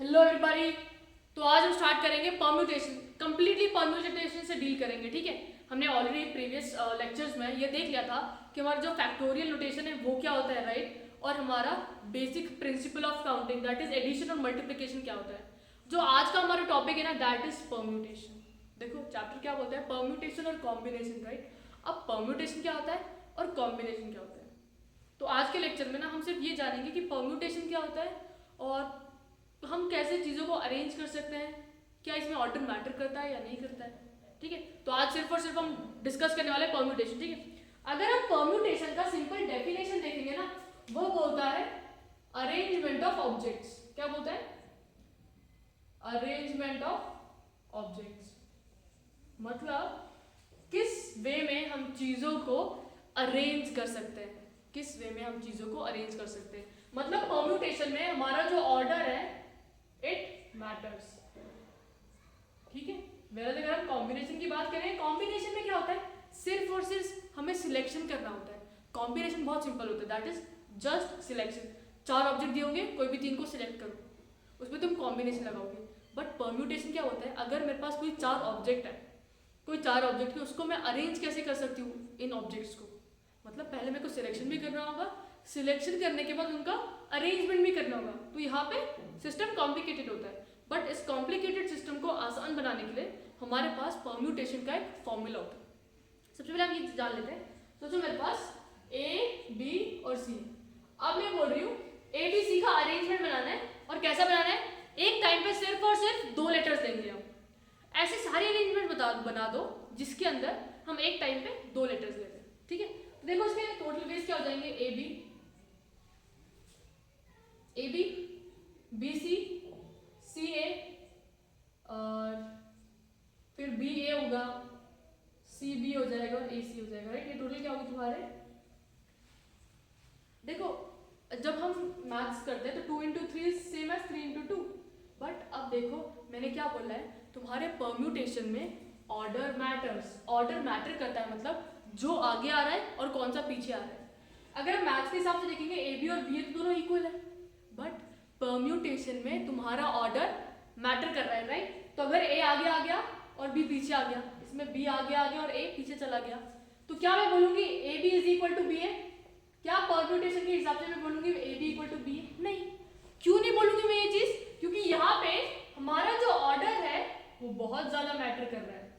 Hello everybody. तो आज हम स्टार्ट करेंगे परम्यूटेशन, कंप्लीटली परम्यूटेशन से डील करेंगे। ठीक है, हमने ऑलरेडी प्रीवियस लेक्चर्स में ये देख लिया था कि हमारा जो फैक्टोरियल नोटेशन है वो क्या होता है, राइट। और हमारा basic principle of counting that is addition और मल्टीप्लिकेशन क्या होता है। जो आज का हमारा टॉपिक है ना, दैट इज परम्यूटेशन। देखो चैप्टर क्या बोलता है, परम्यूटेशन और कॉम्बिनेशन, राइट। अब परम्यूटेशन क्या होता है और कॉम्बिनेशन क्या होता है। तो आज के लेक्चर में ना हम सिर्फ ये जानेंगे कि परम्यूटेशन क्या होता है और हम कैसे चीज़ों को अरेंज कर सकते हैं, क्या इसमें ऑर्डर मैटर करता है या नहीं करता है। ठीक है, तो आज सिर्फ और सिर्फ हम डिस्कस करने वाले हैं परम्यूटेशन। ठीक है, अगर हम परम्यूटेशन का सिंपल डेफिनेशन देखेंगे ना, वो बोलता है अरेंजमेंट ऑफ ऑब्जेक्ट्स। क्या बोलता है? Arrangement of objects. मतलब किस वे में हम चीज़ों को अरेंज कर सकते हैं, किस वे में हम चीज़ों को अरेंज कर सकते हैं। मतलब परम्यूटेशन में हमारा जो ऑर्डर है इट मैटर्स। ठीक है, वेयर अगर हम कॉम्बिनेशन की बात करें, कॉम्बिनेशन में क्या होता है, सिर्फ और सिर्फ हमें सिलेक्शन करना होता है। कॉम्बिनेशन बहुत सिंपल होता है, that is just selection. 4 object दिए होंगे, कोई भी 3 को सिलेक्ट करो, उसमें तुम कॉम्बिनेशन लगाओगे। बट परम्यूटेशन क्या होता है, अगर मेरे पास कोई 4 ऑब्जेक्ट है, कोई 4 ऑब्जेक्ट है, उसको मैं अरेंज कैसे कर सकती हूँ इन ऑब्जेक्ट्स को। मतलब पहले मेरे को सिलेक्शन भी करना होगा, सिलेक्शन करने के बाद उनका अरेंजमेंट भी करना होगा। तो यहाँ पे सिस्टम कॉम्प्लिकेटेड होता है, बट इस कॉम्प्लिकेटेड सिस्टम को आसान बनाने के लिए हमारे पास परम्यूटेशन का एक फॉर्मूला होता है। सबसे पहले हम ये जान लेते हैं। सोचो मेरे पास ए, बी और सी। अब मैं बोल रही हूँ ए बी सी का अरेंजमेंट बनाना है। और कैसा बनाना है, एक टाइम पे सिर्फ और सिर्फ 2 लेटर्स लेंगे हम। ऐसे सारे अरेंजमेंट बना दो जिसके अंदर हम एक टाइम पे 2 लेटर्स लेते हैं। ठीक है, तो देखो इसके टोटल वेज क्या हो जाएंगे, ए बी, बी सी ए, और फिर बी ए होगा, सी बी हो जाएगा और ए सी हो जाएगा, राइट। ये टोटल क्या होगी तुम्हारे। देखो जब हम मैथ्स करते हैं तो 2 into 3 same as 3 into 2। But अब देखो मैंने क्या बोला है, तुम्हारे परम्यूटेशन में ऑर्डर मैटर्स। ऑर्डर मैटर करता है, मतलब जो आगे आ रहा है और कौन सा पीछे आ रहा है। अगर हम मैथ्स के हिसाब से देखेंगे ए बी और बी तो दोनों इक्वल है, बट परम्यूटेशन में तुम्हारा ऑर्डर मैटर कर रहा है, राइट। तो अगर ए आगे आ गया और बी पीछे आ गया, इसमें बी आगे आ गया और ए पीछे चला गया, तो क्या मैं बोलूंगी A B is equal to B A? क्या परम्यूटेशन के हिसाब से मैं बोलूंगी A B equal to B A? नहीं। क्यों नहीं बोलूंगी मैं ये चीज? क्योंकि यहाँ पे हमारा जो ऑर्डर है वो बहुत ज्यादा मैटर कर रहा है।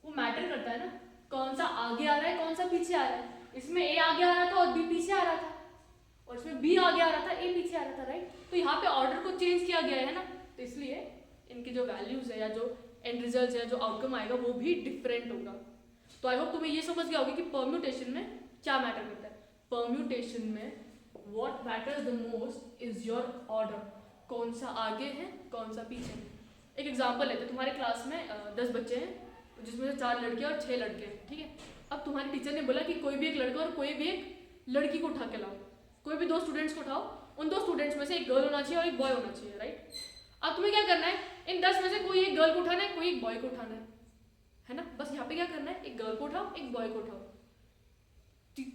वो मैटर करता है ना, कौन सा आगे आ रहा है कौन सा पीछे आ रहा है। इसमें ए आगे आ रहा था और बी पीछे आ रहा था, और इसमें बी आगे आ रहा था ए पीछे आ रहा था, राइट। तो यहाँ पे ऑर्डर को चेंज किया गया है ना, तो इसलिए इनकी जो वैल्यूज है या जो एंड रिजल्ट है, जो आउटकम आएगा वो भी डिफरेंट होगा। तो आई होप तुम्हें ये समझ गया होगा कि परम्यूटेशन में क्या मैटर करता है। परम्यूटेशन में what matters the most is your order, कौन सा आगे है कौन सा पीछे है। एक एग्जांपल लेते हैं, तुम्हारे क्लास में 10 बच्चे हैं जिसमें से 4 लड़के और 6 लड़के हैं। ठीक है, अब तुम्हारे टीचर ने बोला कि कोई भी एक लड़का और कोई भी एक लड़की को उठा के लाओ, कोई भी 2 स्टूडेंट्स को उठाओ। उन 2 स्टूडेंट्स में से एक गर्ल होना चाहिए और एक बॉय होना चाहिए, राइट। अब तुम्हें क्या करना है, इन 10 में से कोई एक गर्ल को उठाना है, कोई एक बॉय को उठाना है ना। बस यहाँ पे क्या करना है, एक गर्ल को उठाओ एक बॉय को उठाओ।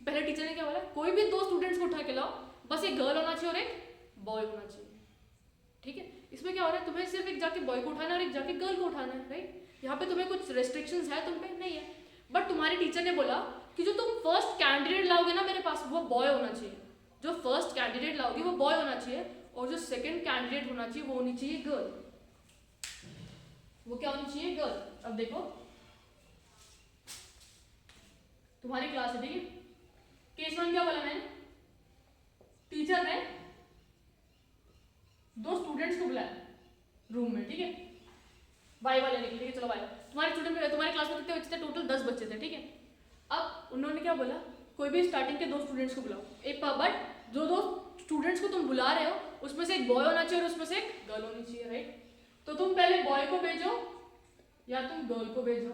पहले टीचर ने क्या बोला, कोई भी 2 स्टूडेंट्स को उठा के लाओ, बस एक गर्ल होना चाहिए और एक बॉय होना चाहिए। ठीक है, इसमें क्या हो रहा है, तुम्हें सिर्फ एक जाके बॉय को उठाना है और एक जाके गर्ल को उठाना है, राइट। यहाँ पे तुम्हें कुछ रेस्ट्रिक्शंस है तुम पे नहीं है, बट तुम्हारे टीचर ने बोला कि जो तुम फर्स्ट कैंडिडेट लाओगे ना मेरे पास, वो बॉय होना चाहिए। जो फर्स्ट कैंडिडेट लाओगे वो बॉय होना चाहिए, और जो सेकंड कैंडिडेट होना चाहिए वो होनी चाहिए गर्ल। वो क्या होनी चाहिए, गर्ल। अब देखो तुम्हारी क्लास है, ठीक है। केस 1 क्या बोला मैंने, टीचर ने 2 स्टूडेंट्स को बुलाया रूम में, ठीक है, वाई वाले लेके। ठीक है, चलो वाई। तुम्हारे क्लास में कितने बच्चे थे, टोटल 10 बच्चे थे, ठीक है। अब उन्होंने क्या बोला, कोई भी स्टार्टिंग के 2 स्टूडेंट्स को बुलाओ एक, बट जो 2 स्टूडेंट्स को तुम बुला रहे हो उसमें से एक बॉय होना चाहिए और उसमें से एक गर्ल होनी चाहिए, राइट। तो तुम पहले बॉय को भेजो या तुम गर्ल को भेजो।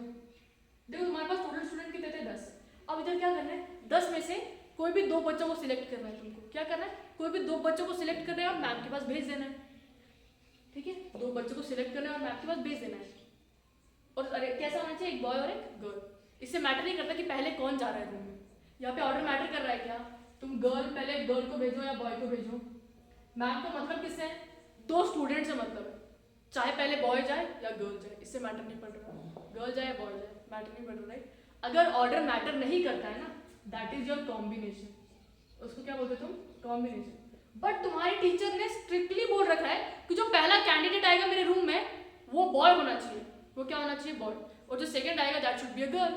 देखो तुम्हारे पास स्टूडेंट कितने थे, 10। अब इधर क्या करना है, 10 में से कोई भी 2 बच्चों को सिलेक्ट करना है। तुमको क्या करना है, कोई भी 2 बच्चों को सिलेक्ट करना है और मैम के पास भेज देना है। ठीक है, 2 बच्चों को सिलेक्ट करना है और मैम के पास भेज देना है। और अरे कैसा होना चाहिए, एक बॉय और एक गर्ल। इससे मैटर नहीं करता कि पहले कौन जा रहा है रूम में, यहाँ पे ऑर्डर मैटर कर रहा है क्या, तुम गर्ल पहले गर्ल को भेजो या बॉय को भेजो। मैम को मतलब किससे है, दो स्टूडेंट से मतलब है, चाहे पहले बॉय जाए या गर्ल जाए, इससे मैटर नहीं पड़ रहा, गर्ल जाए या बॉय जाए मैटर नहीं पड़ रहा, राइट। अगर ऑर्डर मैटर नहीं करता है ना, दैट इज योर कॉम्बिनेशन, उसको क्या बोलते तुम, कॉम्बिनेशन। बट तुम्हारे टीचर ने स्ट्रिक्टली बोल रखा है कि जो पहला कैंडिडेट आएगा मेरे रूम में वो बॉय होना चाहिए, वो क्या होना चाहिए, बॉय, और जो सेकंड आएगा that should be a girl.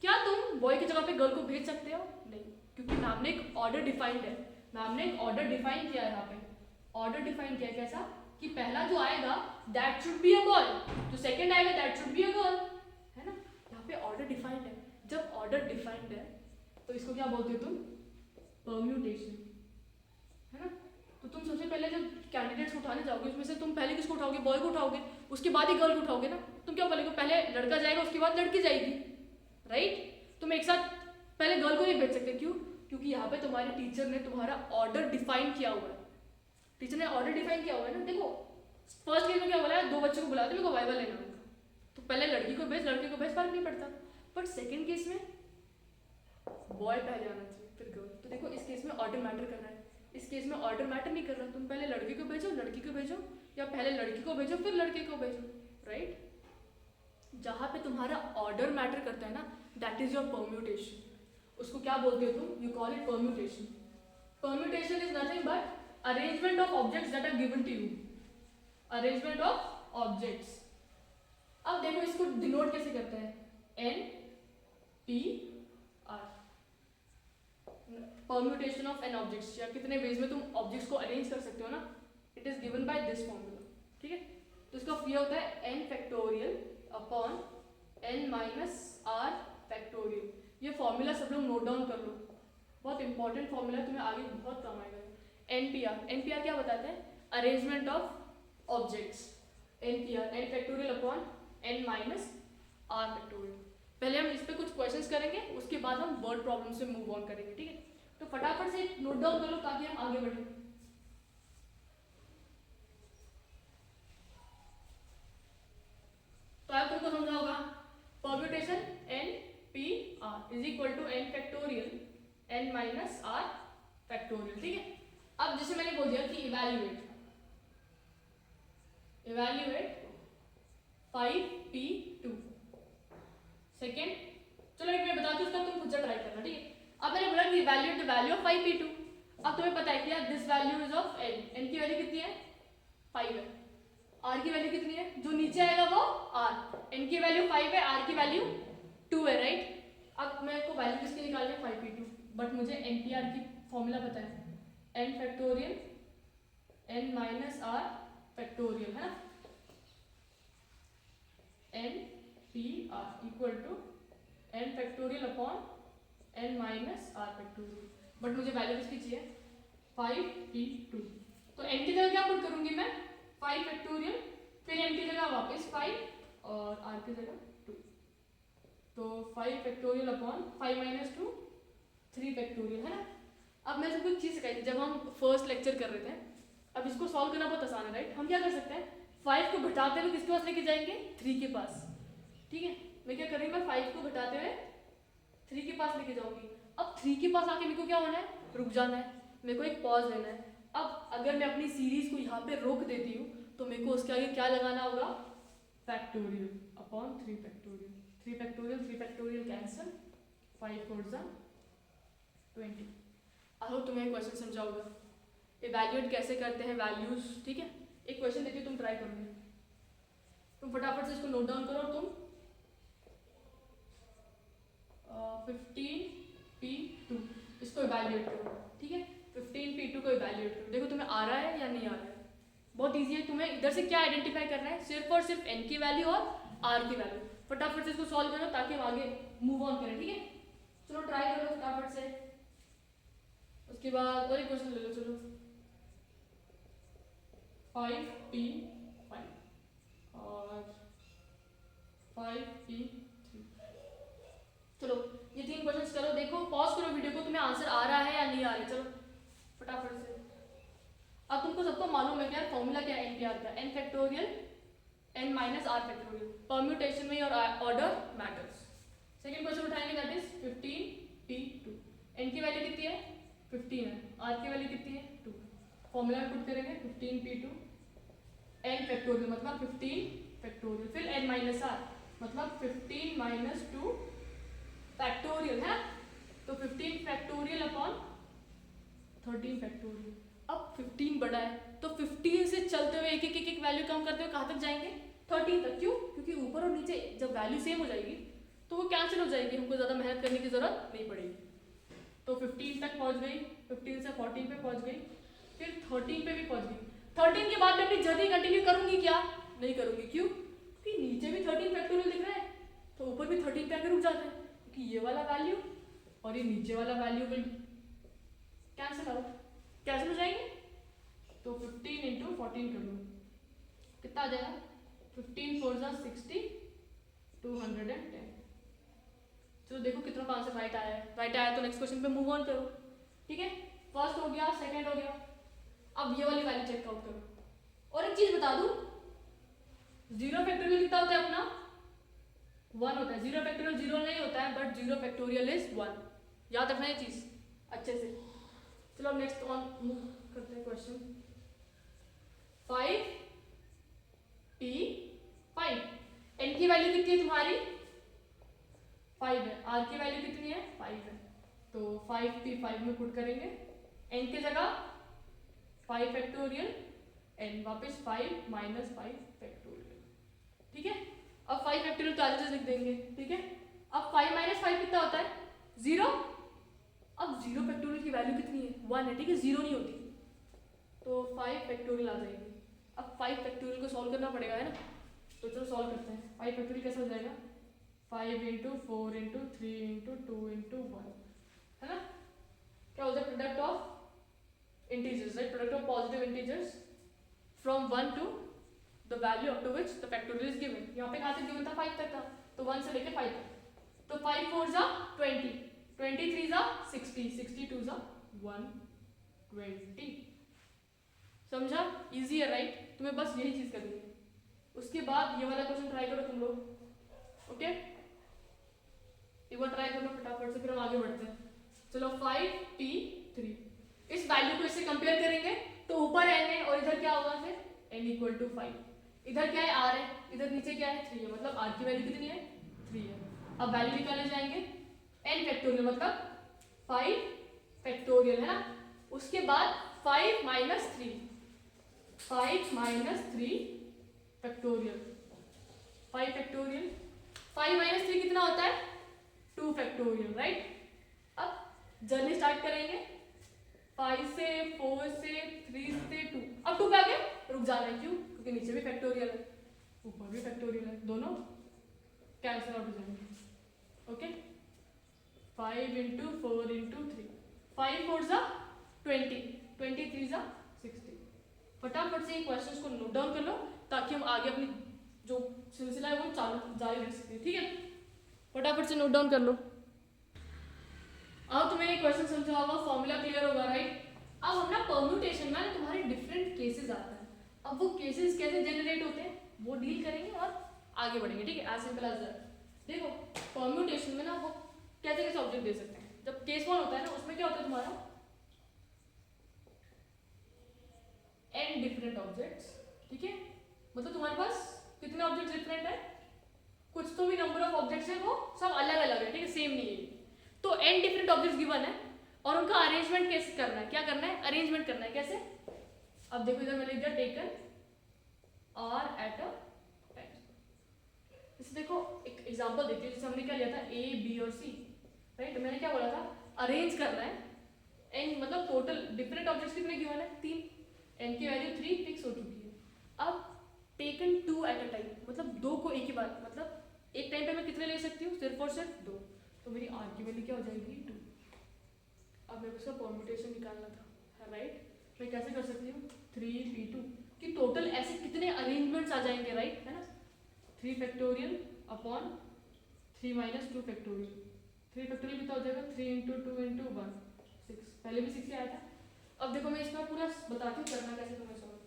क्या तुम बॉय की जगह पे गर्ल को भेज सकते हो, नहीं, क्योंकि मैम ने एक ऑर्डर डिफाइंड है, मैम ने एक ऑर्डर डिफाइन किया है यहाँ पे, ऑर्डर डिफाइन किया है कैसा कि पहला जो आएगा that should be a boy, जो सेकंड आएगा that should be a girl, है ना, यहाँ पे ऑर्डर डिफाइंड है। जब ऑर्डर डिफाइंड है तो इसको क्या बोलते हो तुम, परम्यूटेशन, है ना। तो तुम सबसे पहले जब कैंडिडेट्स उठाने जाओगे उसमें से तुम पहले किसको उठाओगे, बॉय को उठाओगे, उसके बाद ही गर्ल को उठाओगे ना। तुम क्या बोलोगे, पहले लड़का जाएगा उसके बाद लड़की जाएगी, राइट। तुम एक साथ पहले गर्ल को नहीं भेज सकते, क्यों, क्योंकि यहाँ पे तुम्हारे टीचर ने तुम्हारा ऑर्डर डिफाइन किया हुआ है, टीचर ने ऑर्डर डिफाइन किया हुआ है ना। देखो फर्स्ट केस में क्या बोला है, दो बच्चों को बुलाते मेरे को वाइवा लेना होगा, तो पहले लड़की को भेज लड़के को भेज, फर्क नहीं पड़ता। बट सेकंड केस में बॉय पहले आना चाहिए फिर गर्ल, तो देखो इस केस में ऑर्डर मैटर कर रहा है, इस केस में ऑर्डर मैटर नहीं कर रहा, तुम पहले लड़की को भेजो लड़की को भेजो, या पहले लड़की को भेजो फिर लड़के को भेजो, राइट। जहाँ पे तुम्हारा ऑर्डर मैटर करता है ना, दैट इज योर परम्यूटेशन, उसको क्या बोलते हो तुम, you call it permutation. Permutation is nothing but arrangement of objects that are given to you, arrangement of objects. अब देखो इसको डिनोट कैसे करते हैं, N P R, permutation of N objects, या कितने वेज में तुम ऑब्जेक्ट्स को अरेंज कर सकते हो ना, it is given by this formula, ठीक है। तो इसका ये होता है N factorial upon N minus are factorial. ये फॉर्मूला सब लोग नोट डाउन कर लो, बहुत इंपॉर्टेंट फॉर्मूला है, तुम्हें आगे बहुत काम आएगा। एनपीआर, एनपीआर क्या बताते हैं, arrangement of objects, NPR N factorial upon N minus are factorial. पहले हम इस पे कुछ क्वेश्चंस करेंगे, उसके बाद हम वर्ड प्रॉब्लम से मूव ऑन करेंगे, ठीक है। तो फटाफट से नोट डाउन कर लो ताकि हम आगे बढ़े। तो अब तुमको समझा होगा, permutation N P R is equal to N factorial N minus are factorial, ठीक है। अब जैसे मैंने बोल दिया कि इवैल्यूएट 5p2 सेकेंड, चलो एक मैं बताती हूँ उसका, तुम खुद से ट्राई करना, ठीक है। अब मैंने बोला कि evaluate the value of 5p2, अब तुम्हें पता है कि यार this value is of n, n की वैल्यू कितनी है 5 है, r की वैल्यू कितनी है, जो नीचे आएगा वो r, n की वैल्यू 5 है, r की वैल्यू 2 है, राइट। अब मेरे को वैल्यू किसकी निकालनी है 5p2, बट मुझे npr की फॉर्मूला पता है, n factorial n minus r factorial, है ना, n p r equal to n factorial upon n minus r factorial. But मुझे वैल्यू किसकी चाहिए 5p2, तो n की जगह क्या पुट करूंगी मैं 5 फैक्टोरियल, फिर n की जगह वापस 5 और r की जगह 2, तो 5 फैक्टोरियल अपॉन 5 माइनस 2 3 फैक्टोरियल, है ना। अब मैं सबको एक चीज सिखाई थी जब हम फर्स्ट लेक्चर कर रहे थे, अब इसको सॉल्व करना बहुत आसान है, राइट। हम क्या कर सकते हैं, 5 को घटाते हुए किसके पास लेके जाएंगे 3 के पास, ठीक है। मैं क्या करूँगी, मैं 5 को घटाते हुए 3 के पास लेके जाऊंगी। अब 3 के पास आके मेरे को क्या होना है, रुक जाना है, मेरे को एक पॉज लेना है। अब अगर मैं अपनी सीरीज को यहाँ पे रोक देती हूँ तो मेरे को उसके आगे क्या लगाना होगा, factorial upon 3 factorial, 3 factorial 3 factorial cancel, 5 4 जा 20। आई होप तुम्हें क्वेश्चन समझा होगा, इवैल्यूएट कैसे करते हैं वैल्यूज, ठीक है। एक क्वेश्चन देती हूँ, तुम ट्राई करोगे, तुम फटाफट से इसको नोट डाउन करो, तुम 15p2 इसको इवैल्यूएट करो, ठीक है। 15p2 को इवैल्यूएट करो, देखो तुम्हें आ रहा है या नहीं आ रहा है, बहुत इजी है। तुम्हें इधर से क्या आइडेंटिफाई करना है, सिर्फ और सिर्फ n की वैल्यू और r की वैल्यू। फटाफट से इसको सॉल्व करो ताकि हम आगे मूव ऑन करें, ठीक है। चलो ट्राई करो फटाफट से, उसके बाद और एक क्वेश्चन ले लो, चलो 5p5 और 5p3, चलो ये 3 क्वेश्चंस करो, देखो पॉज करो वीडियो को, तुम्हें आंसर आ रहा है या नहीं आ रहा है, चलो फटाफट से। अब तुमको सबको मालूम है क्या फॉर्मूला क्या है एनपीआर का, n factorial n minus r factorial, permutation में और ऑर्डर मैटर्स। सेकंड क्वेश्चन उठाएंगे दैट इज 15p2, n की वैल्यू कितनी है 15 है, r की वैल्यू कितनी है 2, फॉर्मूला में पुट करेंगे 15p2 n फैक्टोरियल मतलब 15 फैक्टोरियल, फिर n माइनस r मतलब 15 माइनस 2 फैक्टोरियल है। तो 15 फैक्टोरियल अपॉन 13 फैक्टोरियल। अब 15 बड़ा है तो 15 से चलते हुए एक एक वैल्यू कम करते हुए कहाँ तक जाएंगे? 13 तक। क्यों? क्योंकि ऊपर और नीचे जब वैल्यू सेम हो जाएगी तो वो कैंसिल हो जाएगी, हमको ज़्यादा मेहनत करने की ज़रूरत नहीं पड़ेगी। तो 15 तक पहुँच गई, 15 से 14 पे पहुँच गई, फिर 13 पे भी पहुँच गई। 13 के बाद मैं अपनी जर्नी कंटिन्यू करूँगी क्या? नहीं करूँगी। क्यों? क्योंकि नीचे भी 13 फैक्टोरियल दिख रहा है तो ऊपर भी 13 पे आकर रुक जाते हैं, क्योंकि ये वाला वैल्यू और ये नीचे वाला value will cancel out, cancel हो जाएंगे। तो 15 इंटू 14 कर लो, कितना आ जाएगा? 15 4 जा 60, 210। चलो देखो कितना आंसर राइट आया है। राइट आया तो नेक्स्ट क्वेश्चन पे मूव ऑन करो। ठीक है, फर्स्ट हो गया, सेकंड हो गया। अब ये वाली वैल्यू चेक आउट करो। और एक चीज बता दूं, जीरो फैक्टोरियल कितना होता है अपना? 1 होता है। जीरो फैक्टोरियल 0 नहीं होता है, बट जीरो फैक्टोरियल इज 1। याद रखना ये चीज अच्छे से। चलो अब नेक्स्ट ऑन मूव करते हैं क्वेश्चन। 5 p 5, n की वैल्यू कितनी है तुम्हारी? 5 है। r की वैल्यू कितनी है? 5 है। तो 5p 5 में पुट करेंगे, n की जगह 5 फैक्टोरियल, n वापस 5 माइनस 5 फैक्टोरियल। ठीक है, अब 5 फैक्टोरियल तो आज लिख देंगे। ठीक है, अब 5 माइनस 5 कितना होता है? 0। अब 0 फैक्टोरियल की वैल्यू कितनी है? 1 है। ठीक है, 0 नहीं होती, तो 5 फैक्टोरियल आ जाएगी। अब 5 फैक्टोरियल को सॉल्व करना पड़ेगा, है ना? तो चलो सॉल्व करते हैं। 5 फैक्टोरियल कैसे हो जाएगा? 5 इंटू 4 इंटू 3 इंटू 2 इंटू 1, है ना? क्या होता है? Product of integers, right? Product of positive integers from 1 to the value up to which the factorial is given. यहाँ पे कहाँ तक गिवन था? 5 तक था, तो 1 से लेके 5 तक। तो 5 4 जा 20, 23 जा 60, 62 जा 120। समझा? इजी है, राइट? तुम्हें बस यही चीज करनी है। उसके बाद ये वाला क्वेश्चन ट्राई करो तुम लोग। ओके, एक बार ट्राई कर लो फटाफट से, फिर हम आगे बढ़ते हैं। चलो 5p3, इस वैल्यू को इससे कंपेयर करेंगे तो ऊपर n है और इधर क्या होगा? फिर n इक्वल टू 5। इधर क्या है? r है, इधर नीचे क्या है? 3 है, मतलब r की वैल्यू कितनी है? 3 है। अब वैल्यू निकाले जाएंगे, n फैक्टोरियल मतलब 5 फैक्टोरियल, है ना? उसके बाद 5 minus 3, 5 minus 3 factorial, 5 factorial. 5 minus 3 कितना होता है? 2 फैक्टोरियल, राइट? अब जर्नी स्टार्ट करेंगे 5 से, 4 से, 3 से 2। अब 2 पे आगे रुक जाना है। क्यों? क्योंकि नीचे भी फैक्टोरियल है, ऊपर भी फैक्टोरियल है, दोनों कैंसिल आउट हो जाएंगे। ओके, 5 इंटू 4 इंटू 3, 5 4 जा 20, 23 जा 60। फटाफट से क्वेश्चंस को नोट डाउन कर लो ताकि हम आगे अपनी जो सिलसिला है वो चालू जारी रख सकते हैं। ठीक है, फटाफट से नोट डाउन कर लो। अब तुम्हें क्वेश्चन समझा होगा, फॉर्मूला क्लियर होगा, राइट? अब हम ना परम्यूटेशन में ना तुम्हारे डिफरेंट केसेस आते हैं। अब वो केसेस कैसे जनरेट होते हैं वो डील करेंगे और आगे बढ़ेंगे। ठीक है, एज सिंपल एज दैट। देखो परम्यूटेशन में ना वो कैसे कैसे ऑब्जेक्ट दे सकते हैं। जब केस 1 होता है ना, उसमें क्या होता है तुम्हारा n डिफरेंट ऑब्जेक्ट्स। ठीक है, मतलब तुम्हारे पास कितने ऑब्जेक्ट्स डिफरेंट है? कुछ तो भी नंबर ऑफ ऑब्जेक्ट्स है, वो सब अलग अलग है। ठीक है, सेम नहीं है। तो n डिफरेंट ऑब्जेक्ट्स गिवन है और उनका अरेंजमेंट कैसे करना है? क्या करना है? अरेंजमेंट करना है। कैसे? अब देखो इधर मैंने लिख दिया taken r eight a time. इसे देखो एक एग्जांपल देती हूँ। जैसे हमने क्या लिया था a b और c, राइट? मैंने क्या बोला था? अरेंज करना है n, मतलब टोटल डिफरेंट ऑब्जेक्ट्स कितने गिवन है? 3, n की वैल्यू 3 फिक्स हो चुकी है। अब टेकन 2 एट अ टाइम, मतलब 2 को एक ही बार, मतलब एक टाइम पे मैं कितने ले सकती हूँ? सिर्फ और सिर्फ 2। तो मेरी r की वैल्यू क्या हो जाएगी? 2। अब मेरे को उसका परम्यूटेशन निकालना था, राइट? मैं कैसे कर सकती हूँ? 3p2 कि टोटल ऐसे कितने अरेंजमेंट्स आ जाएंगे, राइट? है ना? 3 factorial upon 3 minus 2 factorial. 3 factorial कितना हो जाएगा? 3 इंटू 2 इंटू 1 6। पहले भी 6 ही आया था। अब देखो मैं इसका पूरा बताती हूँ करना कैसे तुम्हें सॉल्व।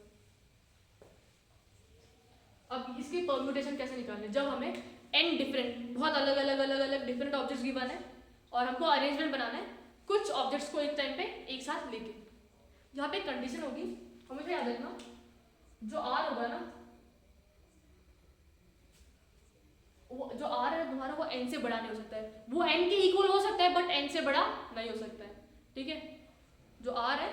अब इसके परम्यूटेशन कैसे निकालने, जब हमें n डिफरेंट, बहुत अलग अलग अलग अलग डिफरेंट ऑब्जेक्ट्स गिवन है और हमको अरेंजमेंट बनाना है कुछ ऑब्जेक्ट्स को एक टाइम पे एक साथ लेके। यहाँ पे कंडीशन होगी, हमेशा याद रखना, जो आर होगा ना, वो जो आर है तुम्हारा वो एन से बड़ा नहीं हो सकता है, वो एन के इक्वल हो सकता है बट एन से बड़ा नहीं हो सकता है, ठीक है। जो आर है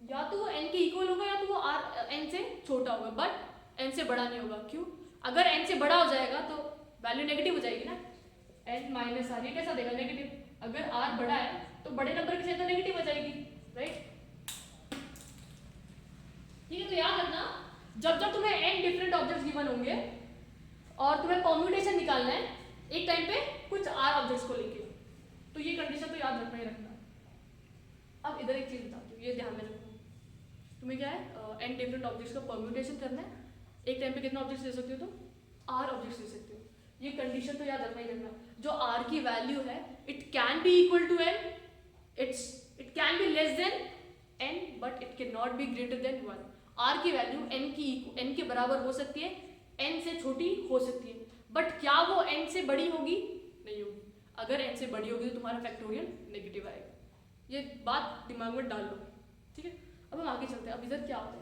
या तो वो एन के इक्वल होगा या तो वो आर एन से छोटा होगा, बट एन से बड़ा नहीं होगा। क्यों? अगर एन से बड़ा हो जाएगा तो वैल्यू नेगेटिव हो जाएगी ना, एन माइनस आर, ये कैसा देगा? नेगेटिव। अगर आर बड़ा है तो बड़े नंबर की संख्या नेगेटिव हो जाएगी, राइट? ठीक है, तो याद रखना जब जब तुम्हें एन डिफरेंट ऑब्जेक्ट्स गिवन होंगे और तुम्हें परम्यूटेशन निकालना है एक टाइम पे कुछ आर ऑब्जेक्ट्स को लेके, तो ये कंडीशन तो याद रखना ही रखना। अब इधर एक चीज बताती हूँ, ये ध्यान में रखना। तुम्हें क्या है, एन डिफरेंट ऑब्जेक्ट्स का परम्यूटेशन करना है, एक टाइम पे कितना ऑब्जेक्ट्स ले सकते हो तुम? आर ऑब्जेक्ट्स ले सकते हो। ये कंडीशन तो याद रखना ही रखना। जो आर की वैल्यू है it can be equal to n, it can be less than n but it can not be greater than 1। R की वैल्यू एन के बराबर हो सकती है, एन से छोटी हो सकती है, बट क्या वो एन से बड़ी होगी? नहीं होगी। अगर एन से बड़ी होगी तो तुम्हारा फैक्टोरियल नेगेटिव आएगा। ये बात दिमाग में डाल लो, ठीक है। अब हम आगे चलते हैं। अब इधर क्या होता है,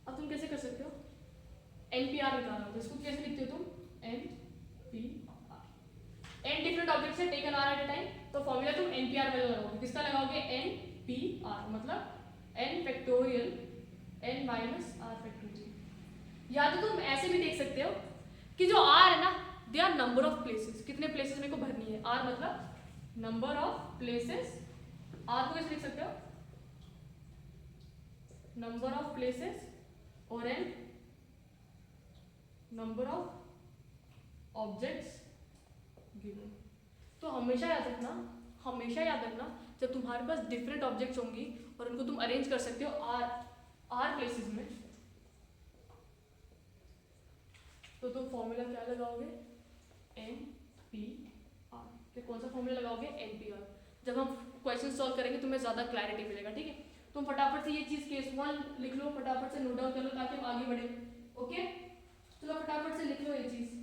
अब तुम कैसे कर सकते हो? एनपीआर निकालना होता है, इसको कैसे लिखते हो तुम? एनपीआर। एन डिफरेंट ऑब्जेक्ट से taken r at a time, तो फॉर्मूला तुम एनपीआर में लगाओगे। किसका लगाओगे? एनपीआर, मतलब n factorial N minus are factorial. या तो तुम ऐसे भी देख सकते हो कि जो आर है ना, they are number of places, कितने प्लेसेस मेरे को भरनी है। आर मतलब नंबर ऑफ प्लेसेस। आर को कैसे लिख सकते हो? नंबर ऑफ प्लेसेस और n number of objects given. तो हमेशा याद रखना जब तुम्हारे पास डिफरेंट ऑब्जेक्ट्स होंगी और उनको तुम अरेंज कर सकते हो आर प्लेसेस में, तो तुम फॉर्मूला क्या लगाओगे? N P r. तो कौन सा फॉर्मूला लगाओगे? N P r. जब हम क्वेश्चन सॉल्व करेंगे तुम्हें ज्यादा क्लैरिटी मिलेगा, ठीक है। तुम फटाफट से ये चीज केस 1 लिख लो, फटाफट से नोट डाउन कर लो ताकि हम आगे बढ़े, ओके। चलो फटाफट से लिख लो ये चीज।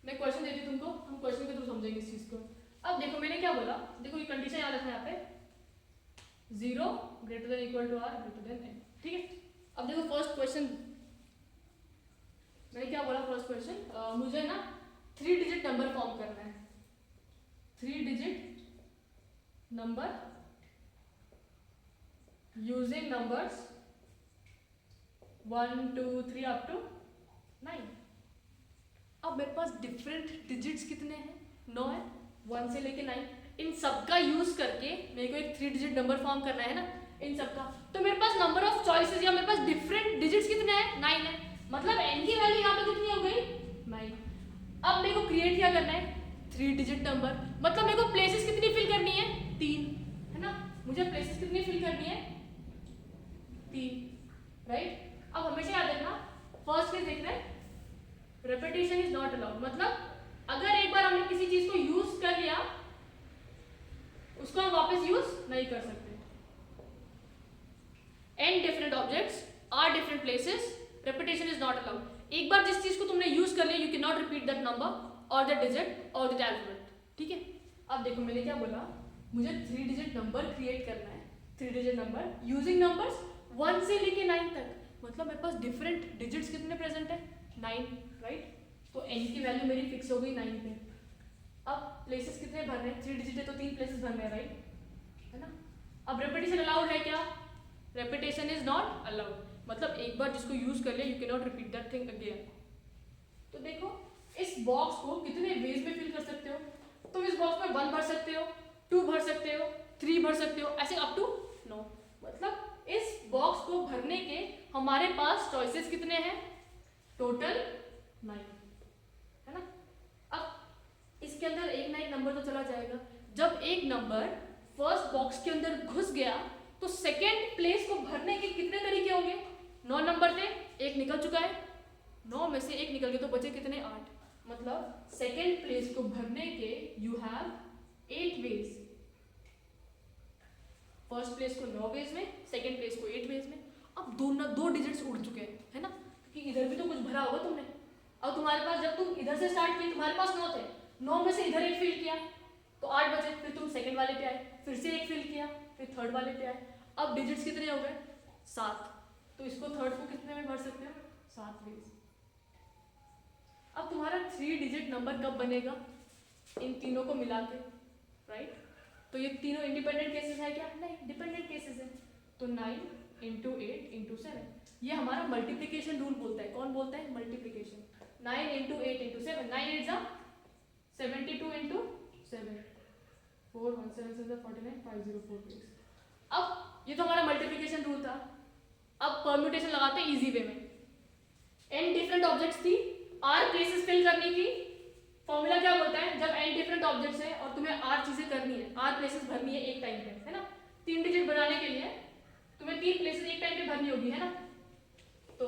मैं क्वेश्चन देती हूँ तुमको, हम क्वेश्चन के थ्रू समझेंगे इस चीज को। अब देखो मैंने क्या बोला, देखो ये कंडीशन याद रखना यहाँ पे 0 greater than equal to r greater than n, ठीक है। अब देखो फर्स्ट क्वेश्चन मैंने क्या बोला? फर्स्ट क्वेश्चन मुझे ना 3 डिजिट नंबर फॉर्म करना है, 3 digit number using numbers 1 2 3 up to 9। अब मेरे पास डिफरेंट डिजिट्स कितने हैं? 9 है, 1 से लेके 9। इन सबका यूज करके मेरे को एक 3 डिजिट नंबर फॉर्म करना है ना, इन सबका। तो मेरे पास नंबर ऑफ चॉइसेस या मेरे पास डिफरेंट डिजिट्स कितने हैं? 9 है, मतलब n की वैल्यू यहाँ पे कितनी हो गई? 9। अब मेरे को क्रिएट क्या करना है? 3 डिजिट नंबर, मतलब मेरे को प्लेसेस कितनी फिल करनी है? 3, है ना। मुझे प्लेसेस कितनी फिल करनी है? 3, राइट। अब हमेशा याद रखना, फर्स्ट चीज देख रहे हैं, रेपिटेशन इज नॉट अलाउड। मतलब अगर एक बार हमने किसी चीज को यूज कर लिया उसको हम वापस यूज नहीं कर सकते। N different objects are different places, repetition is not allowed. एक बार जिस चीज को तुमने यूज कर लिया you can not repeat that number और दैट डिजिट और दैट अल्फाबेट, ठीक है। अब देखो मैंने क्या बोला, मुझे 3 डिजिट नंबर क्रिएट करना है, 3 डिजिट नंबर यूजिंग नंबर्स 1 से लेके 9 तक, मतलब मेरे पास डिफरेंट डिजिट्स कितने प्रेजेंट है? 9, राइट। तो n की वैल्यू मेरी फिक्स हो गई 9 पे। अब प्लेसेस कितने भरने हैं? 3 डिजिट है तो 3 प्लेसेस भरने हैं, राइट, है ना। अब रेपिटेशन अलाउड है क्या? रेपिटेशन इज नॉट अलाउड, मतलब एक बार जिसको यूज कर लिया you can not repeat that thing again. तो देखो इस बॉक्स को कितने वेज में फिल कर सकते हो? तुम इस बॉक्स में 1 भर सकते हो, 2 भर सकते हो, 3 भर सकते हो, ऐसे अप टू 9। मतलब इस बॉक्स को भरने के हमारे पास चॉइसेस कितने हैं? टोटल 9, है ना। अब इसके अंदर एक ना एक नंबर तो चला जाएगा। जब एक नंबर फर्स्ट बॉक्स के अंदर घुस गया तो सेकेंड प्लेस को भरने के कितने तरीके होंगे? 9 नंबर थे, एक निकल चुका है, 9 में से एक निकल गया तो बचे कितने? 8। मतलब सेकेंड प्लेस को भरने के you have 8 ways. First place को 9 वेज में, सेकेंड प्लेस को 8 वेज में। अब दो डिजिट्स उड़ चुके हैं, है ना, क्योंकि इधर भी तो कुछ भरा होगा तुमने। अब तुम्हारे पास जब तुम इधर से स्टार्ट किए तुम्हारे पास 9 थे, 9 में से इधर एक फिल किया तो 8 बचे, फिर तुम सेकंड वाले पे आए, फिर से एक फिल किया, फिर थर्ड वाले पे आए। अब डिजिट्स कितने हो गए 7, तो इसको थर्ड को कितने में भर सकते हो 7 वेज। अब तुम्हारा 3 डिजिट नंबर कब बनेगा इन तीनों को मिला के, राइट। तो ये तीनों इंडिपेंडेंट केसेस है क्या, नहीं डिपेंडेंट केसेस है। तो 9 इंटू 8 इंटू 7 ये हमारा मल्टीप्लीकेशन रूल बोलता है। कौन बोलता है, मल्टीप्लीकेशन। 9 इंटू 8 इंटू 7, 9 8 जा 72 इंटू 7, 4 1 7 7 49 504 6। अब ये तो हमारा मल्टीप्लीकेशन रूल था। अब परम्यूटेशन लगाते हैं इजी वे में। n डिफरेंट ऑब्जेक्ट्स थी, r प्लेसेस फिल करनी थी। फॉर्मूला क्या बोलता है, जब n डिफरेंट ऑब्जेक्ट्स है और तुम्हें r चीजें करनी है, r प्लेसेस भरनी है एक टाइम पे, है ना। 3 डिजिट बनाने के लिए तुम्हें 3 प्लेसेस एक टाइम पे भरनी होगी, है ना। तो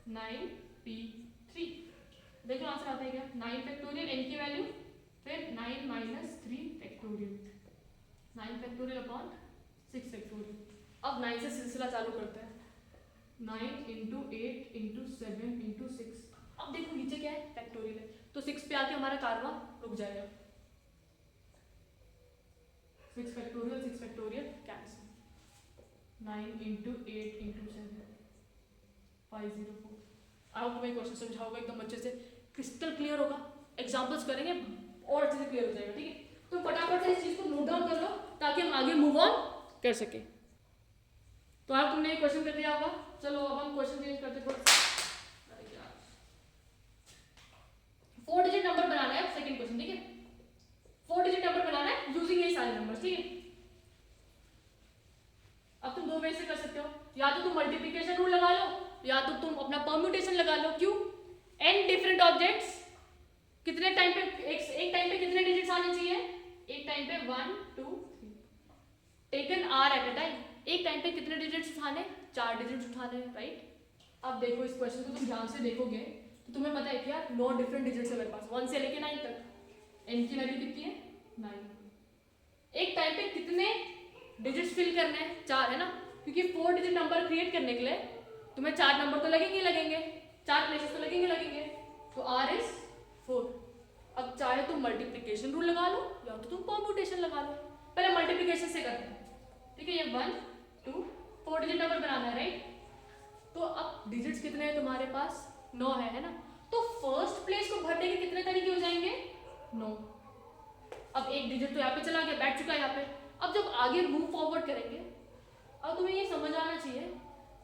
9p3 देखो आंसर आता है क्या, 9 फैक्टोरियल n की वैल्यू, फिर 9 minus 3 factorial, 9 factorial upon 6 factorial. अब 9 से सिलसिला चालू करते हैं, 9 इंटू 8 इंटू 7 इंटू 6। अब देखो नीचे क्या है, फैक्टोरियल है, तो 6 पे आके हमारा कारवा रुक जाएगा। 6 फैक्टोरियल कैंसिल, 9 इंटू 8 इंटू 7 504। आओ तुम्हें क्वेश्चन समझाओगे एकदम अच्छे से, क्रिस्टल क्लियर होगा, एग्जांपल्स करेंगे और अच्छे से क्लियर हो जाएगा, ठीक है। तो फटाफट से इस चीज को नोट डाउन कर लो ताकि हम आगे मूव ऑन कर सके। तो आप तुमने एक क्वेश्चन कर दिया होगा, चलो अब हम क्वेश्चन चेंज करते थोड़ा सा। 4 डिजिट नंबर बनाना है सेकंड क्वेश्चन, ठीक है। 4 डिजिट नंबर बनाना है यूजिंग यही सारे नंबर्स, ठीक है। अब तुम दो वे से कर सकते हो, या तो तुम मल्टीप्लिकेशन रूल लगा लो या तो तुम अपना परम्यूटेशन लगा लो। क्यों, n डिफरेंट ऑब्जेक्ट्स कितने टाइम पे एक टाइम पे कितने डिजिट्स आने चाहिए, एक टाइम पे 1 2 3 taken r eight a time, एक टाइम पे कितने डिजिट्स उठाने, 4 डिजिट्स उठाने, राइट। अब देखो इस क्वेश्चन को तुम ध्यान से देखोगे तो तुम्हें पता है क्या, 9 डिफरेंट डिजिट्स है मेरे पास 1 से लेके 9 तक, n की वैल्यू कितनी है 9। एक टाइम पे कितने डिजिट्स फिल करने हैं, 4, है ना, क्योंकि 4 डिजिट नंबर क्रिएट करने के लिए तुम्हें 4 नंबर तो लगेंगे, 4 प्लेसेस तो लगेंगे, तो r इज 4। अब चाहे तुम मल्टीप्लिकेशन रूल लगा लो या तो तुम परम्यूटेशन लगा लो। पहले मल्टीप्लिकेशन से करते हैं, ठीक है। ये 1 2 4 डिजिट नंबर बनाना है, राइट। तो अब डिजिट्स कितने हैं तुम्हारे पास, 9 है ना। तो फर्स्ट प्लेस को भरने के कितने तरीके हो जाएंगे, 9। अब एक डिजिट तो यहाँ पे चला गया, बैठ चुका है यहाँ पे। अब जब आगे मूव फॉरवर्ड करेंगे, अब तुम्हें ये समझ आना चाहिए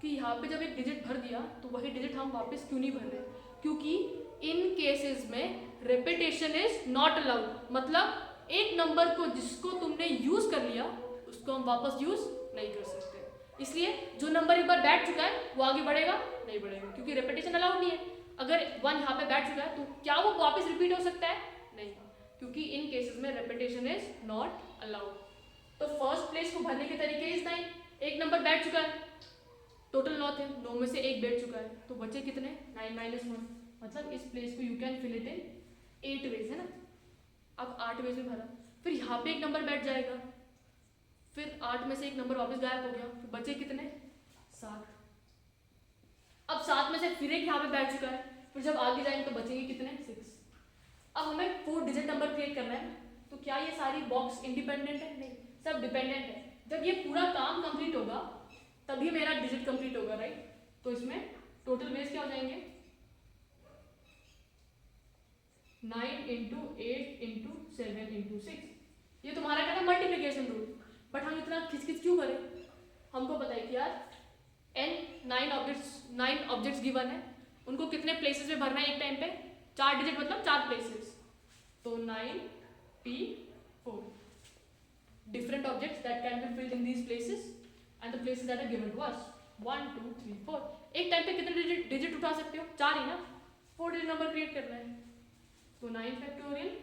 कि यहाँ पे जब एक डिजिट भर दिया तो वही डिजिट हम वापस क्यों नहीं भर रहे, क्योंकि इन केसेस में रिपीटेशन इज नॉट अलाउड। मतलब एक नंबर को जिसको तुमने यूज कर लिया उसको हम वापस यूज नहीं कर सकते। इसलिए जो नंबर एक बार बैठ चुका है वो आगे बढ़ेगा नहीं बढ़ेगा, क्योंकि रिपीटेशन अलाउड नहीं है। अगर 1 यहाँ पे बैठ चुका है तो क्या वो वापस रिपीट हो सकता है, नहीं, क्योंकि इन केसेस में रिपीटेशन इज नॉट अलाउड। तो फर्स्ट प्लेस को भरने के तरीके इज 9, एक नंबर बैठ चुका है, टोटल 9 थे, 9 में से एक बैठ चुका है, तो बचे कितने 9 माइनस 1, मतलब इस प्लेस को you can fill it in 8 ways, है ना। अब 8 वेज में भरा, फिर यहाँ पे एक नंबर बैठ जाएगा, फिर 8 में से एक नंबर वापस गायब हो गया, फिर बचे कितने 7। अब 7 में से फिर एक यहाँ पे बैठ चुका है, फिर जब आगे जाएंगे तो बचेंगे कितने 6। अब हमें 4 डिजिट नंबर क्रिएट करना है, तो क्या ये सारी बॉक्स इंडिपेंडेंट है, नहीं, सब डिपेंडेंट है। जब ये पूरा काम कंप्लीट होगा तभी मेरा डिजिट कंप्लीट होगा, राइट। तो इसमें टोटल वेज क्या हो जाएंगे, 9 इंटू 8 इंटू 7 इंटू 6। ये तुम्हारा क्या था मल्टीप्लिकेशन रूल, बट हम इतना खिचखिच क्यों करें, हमको पता है कि यार नाइन ऑब्जेक्ट्स गिवन है, उनको कितने प्लेसेस में भरना है एक टाइम पे, 4 डिजिट मतलब 4 प्लेसेस, तो 9p4 different objects that can be filled in these places and the places that are given to us 1 2 3 4। एक टाइम पे कितने डिजिट उठा सकते हो, 4 ही ना, 4 डिजिट नंबर क्रिएट करना है, तो 9 फैक्टोरियल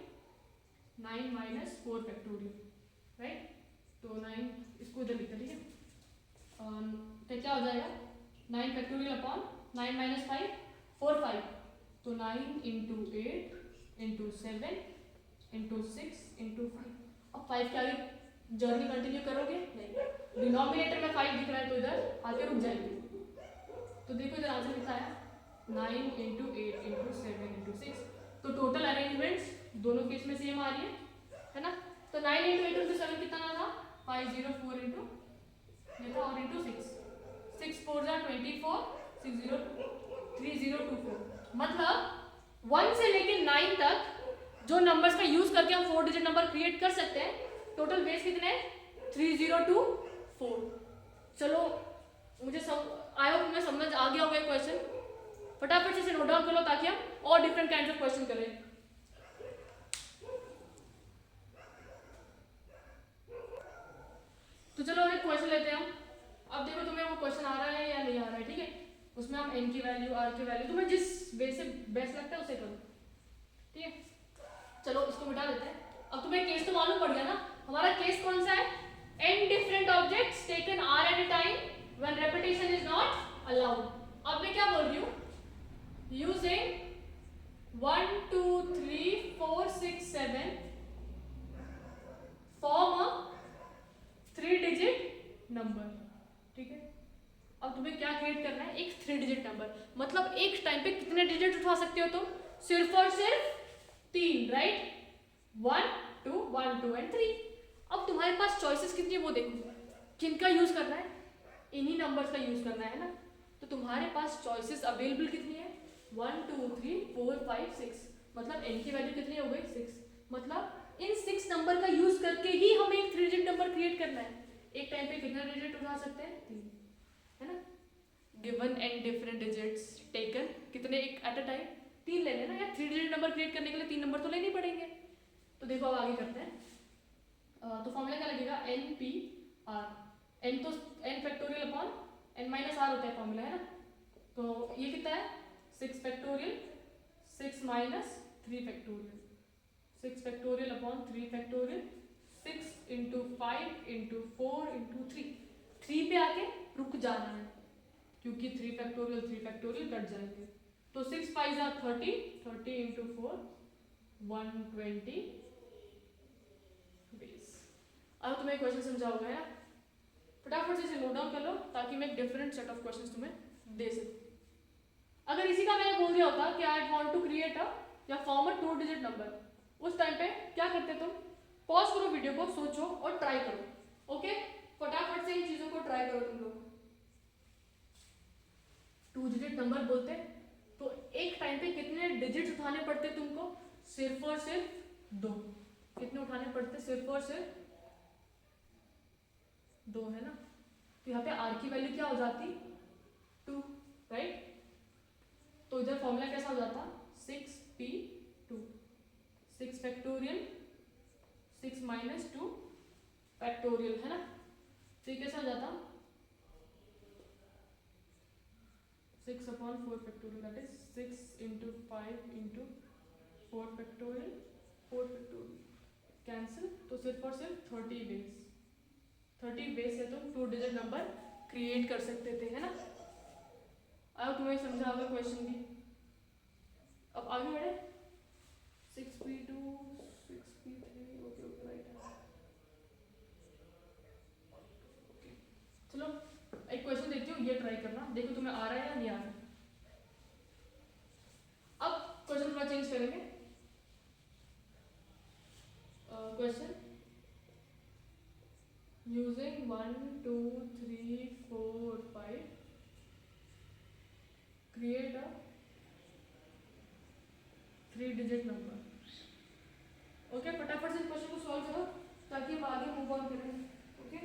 9 माइनस 4 फैक्टोरियल, राइट। तो 9 इसको इधर लिखते, ठीक है। तो क्या हो जाएगा 9 फैक्टोरियल अपॉन 9 माइनस 5 4 5, तो 9 इंटू 8 इंटू 7 इंटू 6 इंटू 5। अब 5 के आगे जर्नी कंटिन्यू करोगे नहीं, डिनोमिनेटर में 5 दिख रहा है तो इधर आके रुक जाएंगे। तो देखो इधर आंसर लिखा है 9 इंटू 8 इंटू 7 इंटू 6। तो टोटल अरेंजमेंट्स दोनों केस में सेम आ रही है ना। तो 9 इंटू 8 इंटू 7 कितना था 504 इंटू ये था और इंटू 6, 6 4 जा 24, 6 0 3024। मतलब 1 से लेके 9 तक जो नंबर्स का यूज करके हम 4 डिजिट नंबर क्रिएट कर सकते हैं, टोटल बेस कितने हैं 3024। चलो मुझे आई होप मैं समझ आ गया होगा क्वेश्चन। फटाफट से नोट डाउन कर लो ताकि हम और डिफरेंट काइंड ऑफ क्वेश्चन करें। तो चलो एक क्वेश्चन लेते हैं हम। अब देखो तुम्हें वो क्वेश्चन आ रहा है या नहीं आ रहा है, ठीक है। उसमें हम n की वैल्यू, r की वैल्यू, तुम्हें जिस वे से बेस्ट लगता है उसे करो, ठीक है। चलो इसको मिटा देते हैं। अब तुम्हें केस तो मालूम पड़ गया ना, हमारा केस कौन सा है, n different objects taken r eight a time when repetition is not allowed. अब मैं क्या बोल रही हूँ, using 1 2 3 4 6 7 form a 3 digit number, ठीक है। अब तुम्हें क्या क्रिएट करना है, एक 3 डिजिट नंबर। मतलब एक टाइम पे कितने डिजिट उठा सकते हो तुम, सिर्फ और सिर्फ 3, राइट। 1 2 1 2 एंड 3। अब तुम्हारे पास चॉइसेस कितनी है वो देखो, किनका यूज करना है, इन्हीं नंबर्स का यूज करना है ना। तो तुम्हारे पास चॉइसेस अवेलेबल कितनी है, 1 2 3 4 5 6। मतलब n की वैल्यू कितनी हो गई 6। मतलब इन 6 नंबर का यूज करके ही हमें एक 3 डिजिट नंबर क्रिएट करना है। एक टाइम पे कितना डिजिट उठा सकते हैं, 3, है ना। Given n different digits taken, कितने एक एट अ टाइम, 3 ले लेना यार। 3 डिजिट नंबर क्रिएट करने के लिए 3 नंबर तो लेने ही पड़ेंगे। तो देखो अब आगे करते हैं। तो फॉर्मूला क्या लगेगा, n p r। n तो n factorial upon n minus r होता है फॉर्मूला, है ना। तो ये कितना है 6 factorial 6 minus 3 factorial, 6 factorial upon 3 factorial, 6 into 5 into 4 into 3। 3 पे आके रुक जाना है क्योंकि 3 फैक्टोरियल कट जाएंगे। तो 6 5 जा 30, 30 इंटू 4 120 बेस। अब तुम्हें क्वेश्चन समझाऊंगा यार, फटाफट से इसे नोट डाउन कर लो ताकि मैं एक डिफरेंट सेट ऑफ क्वेश्चंस तुम्हें दे सकूं। अगर इसी का मैंने बोल दिया होता कि I want to create a या फॉर्म अ 2 डिजिट नंबर, उस टाइम पे क्या करते तुम, पॉज करो वीडियो को, सोचो और ट्राई करो। ओके, फटाफट से इन चीजों को ट्राई करो तुम लोग। 2 डिजिट नंबर बोलते तो एक टाइम पे कितने डिजिट्स उठाने पड़ते तुमको, सिर्फ और सिर्फ 2। कितने उठाने पड़ते, सिर्फ और सिर्फ 2, है ना। तो यहाँ पे r की वैल्यू क्या हो जाती, 2, राइट। तो इधर फॉर्मूला कैसा हो जाता, 6p2, 6 फैक्टोरियल 6 माइनस 2 फैक्टोरियल, है ना। तो ये कैसा हो जाता 6 upon 4 factorial, that is 6 into 5 into 4 factorial, 4 factorial cancel. तो सिर्फ और सिर्फ 30 बेस, 30 बेस से तुम 2 डिजिट नंबर क्रिएट कर सकते थे, है ना। अब तुम्हें समझा होगा क्वेश्चन भी। अब आगे बढ़े, 6p2 6p3, okay okay right. चलो एक क्वेश्चन देखती हूँ, ये ट्राई करना, देखो तुम्हें आ रहा है या नहीं आ रहा। अब क्वेश्चन थोड़ा चेंज करेंगे। Question using 1 2 3 4 5 create a 3 digit number. Okay, फटाफट से क्वेश्चन को सॉल्व करो ताकि हम आगे मूव ऑन करें। ओके,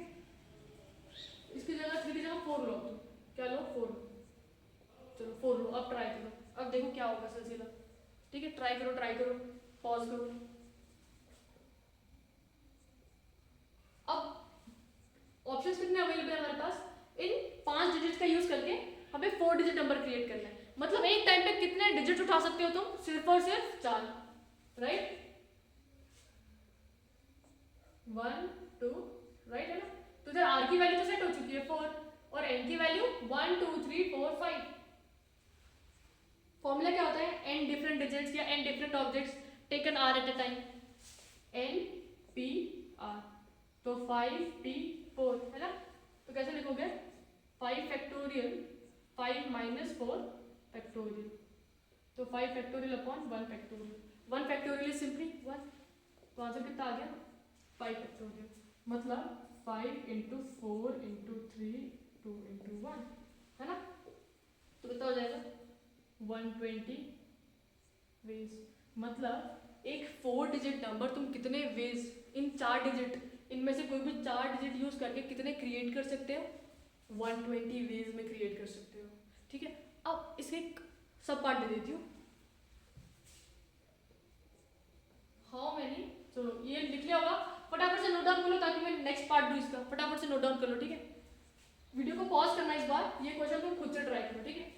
इसकी जगह 3 की जगह 4 लो, क्या लो 4, चलो 4 लो। अब ट्राई करो, अब देखो क्या होगा सिलसिला, ठीक है। ट्राई करो, पॉज करो। अब ऑप्शंस कितने अवेलेबल है हमारे पास, इन 5 डिजिट का यूज करके हमें 4 डिजिट नंबर क्रिएट करना है। मतलब एक टाइम पे कितने डिजिट उठा सकते हो तुम, सिर्फ और सिर्फ 4, राइट। 1 2, राइट, है ना। तो इधर r की वैल्यू तो सेट हो चुकी है 4 और n की वैल्यू 1 2 3 4 5। फॉर्मूला क्या होता है, n डिफरेंट डिजिट्स या n different objects taken r eight a time, n p r। तो 5p4, है ना। तो कैसे लिखोगे, 5 फैक्टोरियल 5 माइनस 4 फैक्टोरियल। तो 5 factorial upon 1 factorial, 1 factorial is simply 1। तो आंसर कितना आ गया 5 फैक्टोरियल। मतलब 5 इंटू 4 इंटू 3 2 into 1 है ना, तो कितना हो जाएगा 120 वेज। मतलब एक 4 डिजिट नंबर तुम कितने वेज, इन 4 डिजिट, इनमें से कोई भी 4 डिजिट यूज करके कितने क्रिएट कर सकते हो, 120 वेज में क्रिएट कर सकते हो। ठीक है, अब इसके सब पार्ट दे देती हूँ। हाउ मेनी, चलो ये लिख लिया होगा, फटाफट से नोट डाउन कर लो ताकि मैं नेक्स्ट पार्ट दूँ इसका, फटाफट से नोट डाउन कर लो। ठीक है, वीडियो को पॉज करना इस बार, ये क्वेश्चन तुम खुद से ट्राई करो। ठीक है,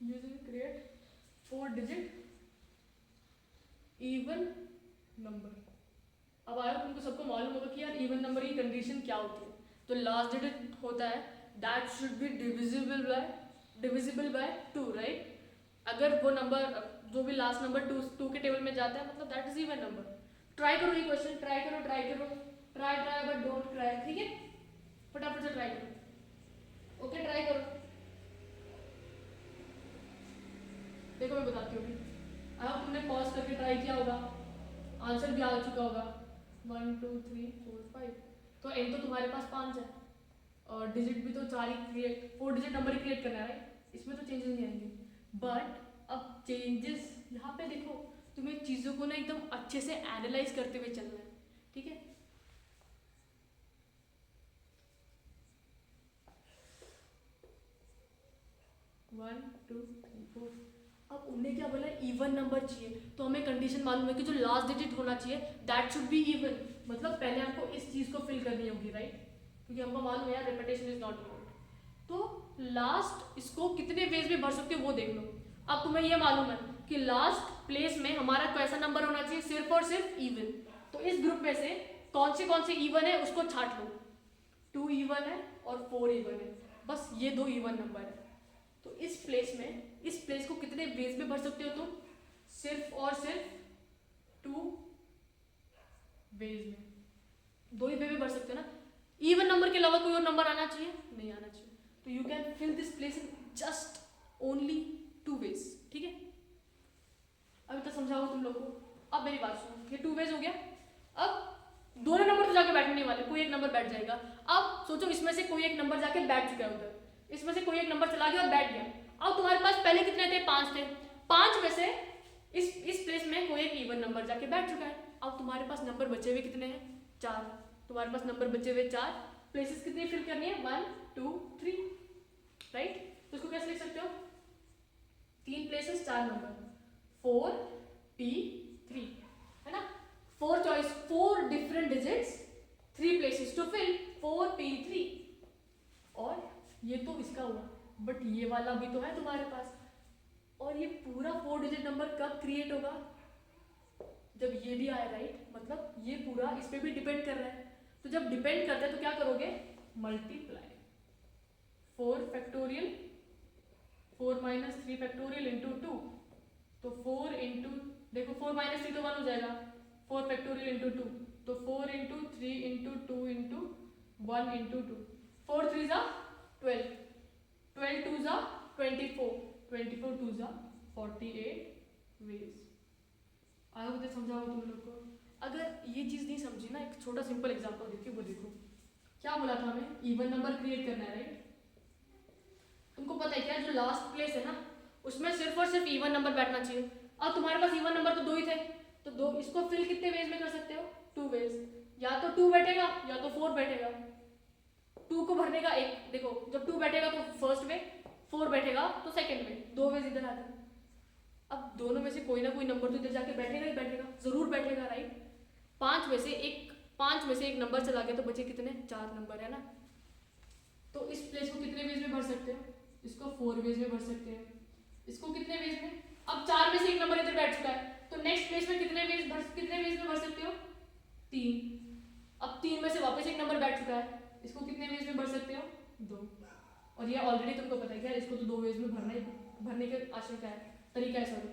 using create 4 digit even number. अब आया तुमको सबको मालूम होगा कि यार इवन नंबर की कंडीशन क्या होती है। तो लास्ट डिजिट होता है that should be divisible by 2, right. अगर वो नंबर जो भी लास्ट नंबर 2 के टेबल में जाता है मतलब that is even number. Try करो ये क्वेश्चन, ट्राई करो ट्राई बट डोंट क्राई। ठीक है, फटाफट से ट्राई करो। ओके, ट्राई करो। देखो मैं बताती हूँ अभी। अब तुमने पॉज करके ट्राई किया होगा, आंसर भी आ चुका होगा 1 2 3 4 5। तो एन तो तुम्हारे पास 5 है और डिजिट भी तो 4 ही क्रिएट, 4 डिजिट नंबर ही क्रिएट करना है, राइट। इसमें तो चेंजेस नहीं आएंगे। बट अब चेंजेस यहाँ पे देखो, तुम्हें चीज़ों को ना एकदम अच्छे से एनालाइज करते हुए चलना है। ठीक है, वन टू थ्री फोर। अब उन्हें क्या बोला, इवन नंबर चाहिए, तो हमें कंडीशन मालूम है कि जो लास्ट डिजिट होना चाहिए दैट शुड बी इवन। मतलब पहले हमको इस चीज को फिल करनी होगी, राइट, क्योंकि हमको मालूम है यार रिपीटेशन इज नॉट इक्वल। तो लास्ट इसको कितने वेज में भर सकते हो वो देख लो। अब तुम्हें ये मालूम है कि लास्ट प्लेस में हमारा कैसा नंबर होना चाहिए, सिर्फ और सिर्फ इवन। तो इस ग्रुप में से कौन से इवन है उसको छाट लो। 2 इवन है और 4 इवन है, बस ये 2 इवन नंबर है। तो इस प्लेस को कितने वेज में भर सकते हो तुम, सिर्फ और सिर्फ 2 वेज में, 2 ही वे में भर सकते हो ना। इवन नंबर के अलावा कोई और नंबर आना चाहिए, नहीं आना चाहिए। तो you can fill this place in just only 2 ways. ठीक है, अभी तक समझाओ तुम लोग को। अब मेरी बात सुनो, ये 2 वेज हो गया। अब दोनों नंबर तो जाके बैठने नहीं वाले, कोई एक नंबर बैठ जाएगा। अब सोचो इसमें से कोई एक नंबर जाके बैठ चुका है उधर, इसमें से कोई एक नंबर चला गया और बैठ गया। अब तुम्हारे पास पहले कितने थे, 5 थे। 5 में से इस प्लेस में कोई एक इवन नंबर जाके बैठ चुका है। अब तुम्हारे पास नंबर बचे हुए कितने हैं, 4। तुम्हारे पास नंबर बचे हुए 4, प्लेसेस कितनी फिल करनी है, 1 2 3, राइट। तो इसको कैसे लिख सकते हो, 3 प्लेसेस 4 नंबर, 4 P 3, है ना। 4 choice, 4 different digits, 3 places to fill, 4 P 3। और ये तो इसका हुआ, बट ये वाला भी तो है तुम्हारे पास। और ये पूरा 4 डिजिट नंबर कब क्रिएट होगा, जब ये भी आए, राइट। मतलब ये पूरा इस पे भी डिपेंड कर रहा है। तो जब डिपेंड करता है तो क्या करोगे, multiply 4 factorial 4 minus 3 factorial into 2। तो 4 इंटू, देखो 4 माइनस 3 तो 1 हो जाएगा, 4 फैक्टोरियल इंटू 2, तो 4 इंटू 3 इंटू 2 इंटू 1 इंटू 2, 4 3 जा 12, 12 2 जा 24, 24 2 जा 48 वेज। आगे मुझे समझाओ तुम लोग को। अगर ये चीज़ नहीं समझी ना, एक छोटा सिंपल एग्जांपल देखिए, वो देखो क्या बोला था हमें, इवन नंबर क्रिएट करना है, राइट। तुमको पता है क्या, जो लास्ट प्लेस है ना उसमें सिर्फ और सिर्फ इवन नंबर बैठना चाहिए। अब तुम्हारे पास इवन नंबर तो 2 ही थे, तो 2 इसको फिल कितने वेज में कर सकते हो, 2 वेज। या तो 2 बैठेगा या तो 4 बैठेगा। 2 को भरने का एक, देखो जब 2 बैठेगा तो फर्स्ट में, 4 बैठेगा तो सेकंड में, 2 वेज इधर आ गए। अब दोनों में से कोई ना कोई नंबर तो इधर जाके बैठेगा ही बैठेगा, जरूर बैठेगा, राइट। 5 में से एक नंबर चला गया तो बचे कितने, 4 नंबर, है ना। तो इस प्लेस को कितने वेज में भर सकते हो, इसको 4 वेज में भर सकते हैं। इसको कितने वेज में, अब 4 में से एक नंबर इधर बैठ चुका है, तो नेक्स्ट प्लेस में कितने वेज में भर सकते हो, 3। अब 3 में से वापस एक नंबर बैठ चुका है, इसको कितने वेज में भर सकते हो, 2। और ये ऑलरेडी तुमको पता है क्या, इसको तो 2 वेज में भरने के आशंका है, तरीका है, सॉरी।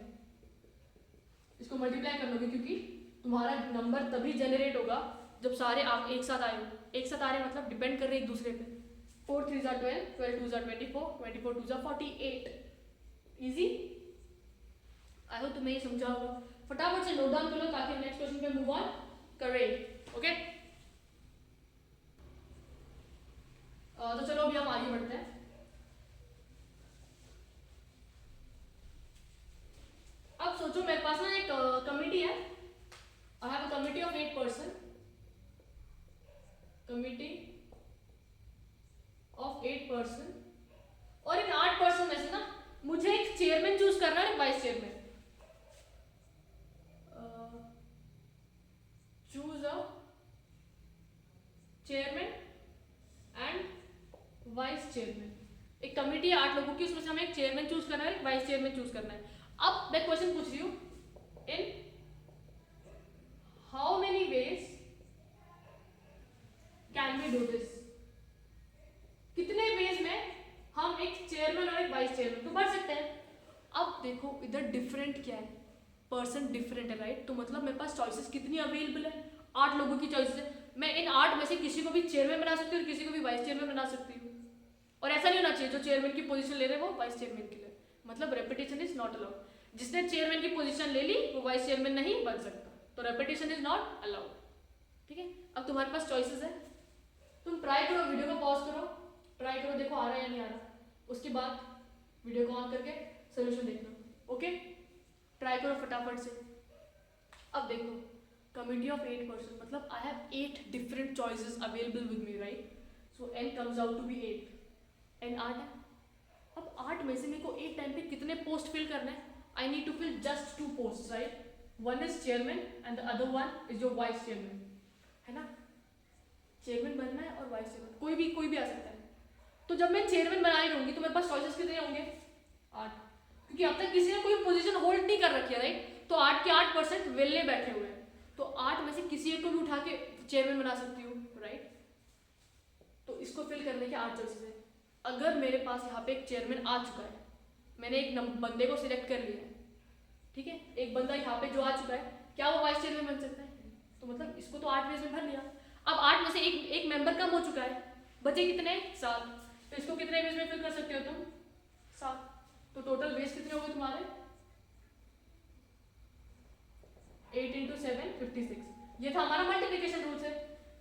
इसको मल्टीप्लाई कर लोगे क्योंकि तुम्हारा नंबर तभी जनरेट होगा जब सारे आप एक साथ आए हो। एक साथ आ रहे मतलब डिपेंड कर रहे एक दूसरे पे। 4 3 12, 12 2 24, 24 2 48। इजी, आई होप तुम्हें ये समझा होगा। फटाफट से नोट डाउन कर लो ताकि हम नेक्स्ट क्वेश्चन पे मूव ऑन करें। ओके, तो चलो अभी हम आगे 8 पर्सन, और इन 8 पर्सन में से ना मुझे एक चेयरमैन चूज करना है और एक vice chairman. Choose a chairman and vice chairman. एक कमेटी है 8 लोगों की, उसमें से हमें एक चेयरमैन चूज करना है, एक वाइस चेयरमैन चूज करना है। अब मैं क्वेश्चन पूछ रही हूँ, in how many ways can we do this? कितने वेज में हम एक चेयरमैन और एक वाइस चेयरमैन को भर सकते हैं? अब देखो इधर डिफरेंट क्या है, पर्सन डिफरेंट है, राइट? तो मतलब मेरे पास चॉइसेस कितनी अवेलेबल है, 8 लोगों की चॉइसेस है। मैं इन 8 में से किसी को भी चेयरमैन बना सकती हूँ और किसी को भी वाइस चेयरमैन बना सकती हूँ। और ऐसा नहीं होना चाहिए जो चेयरमैन की पोजीशन ले रहे हैं वो वाइस चेयरमैन के लिए, मतलब रेपिटेशन इज नॉट अलाउड। जिसने चेयरमैन की पोजीशन ले ली वो वाइस चेयरमैन नहीं बन सकता, तो रेपिटेशन इज नॉट अलाउड। ठीक है, अब तुम्हारे पास चॉइसेस है, तुम ट्राई करो, वीडियो को पॉज करो, ट्राई करो, देखो आ रहा है या नहीं आ रहा। उसके बाद वीडियो को ऑन करके सोल्यूशन देखना। ओके, ट्राई करो फटाफट से। अब देखो कम्युनिटी ऑफ 8 पर्सन, मतलब I have 8 different choices available with me, right? So n comes out to be 8, n 8 है। अब 8 में से मेरे को एक टाइम पे कितने पोस्ट फिल करना है? I need to fill just 2 post, right? One is chairman and the other one is your vice chairman, है ना? चेयरमैन बनना है और वाइस चेयरमैन, कोई भी आ सकता है। तो जब मैं चेयरमैन बना ही रहूंगी तो मेरे पास चॉइसेस कितने होंगे? 8, क्योंकि अब तक किसी ने कोई पोजीशन होल्ड नहीं कर रखी है, राइट? तो 8 के 8% वेले बैठे हुए हैं, तो 8 में से किसी एक को भी उठा के चेयरमैन बना सकती हूँ, राइट? तो इसको फिल करने के 8 चॉइसेस है। अगर मेरे पास यहाँ पे एक चेयरमैन आ चुका है, मैंने एक बंदे को सिलेक्ट कर लिया है, ठीक है, एक बंदा यहाँ पे जो आ चुका है, क्या वो वाइस चेयरमैन बन सकता है? तो मतलब इसको तो 8 वेज में भर लिया। अब 8 में से एक मेंबर कम हो चुका है, बचे कितने? 7। तो इसको कितने वेज में फिल कर सकते हो तुम? 7। तो टोटल वेज कितने हो गए तुम्हारे? 8 × 7 56। ये था हमारा मल्टीप्लिकेशन रूल से।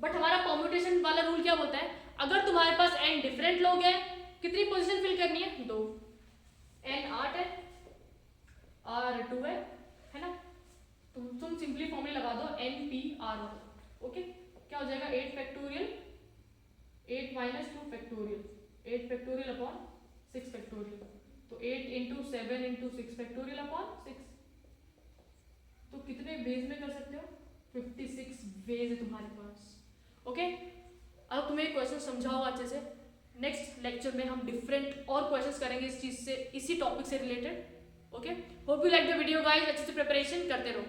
बट हमारा परम्यूटेशन वाला रूल क्या बोलता है? अगर तुम्हारे पास n डिफरेंट लोग हैं, कितनी पोजीशन फिल करनी है? 2। n 8 है, r 2 है ना? तुम सिंपली फॉर्मूला लगा दो NP/R1। ओके, क्या हो जाएगा? 8 factorial 8 - 2 factorial 8 factorial upon 6 factorial. तो 8 × 7 × 6 फैक्टोरियल अपॉन 6। तो कितने वेज में कर सकते हो? 56 वेज है तुम्हारे पास। ओके, अब तुम्हें क्वेश्चन समझा होगा अच्छे से। नेक्स्ट लेक्चर में हम डिफरेंट और क्वेश्चंस करेंगे इस चीज से, इसी टॉपिक से related. Okay, hope you like the video guys. अच्छे से प्रिपरेशन करते रहो।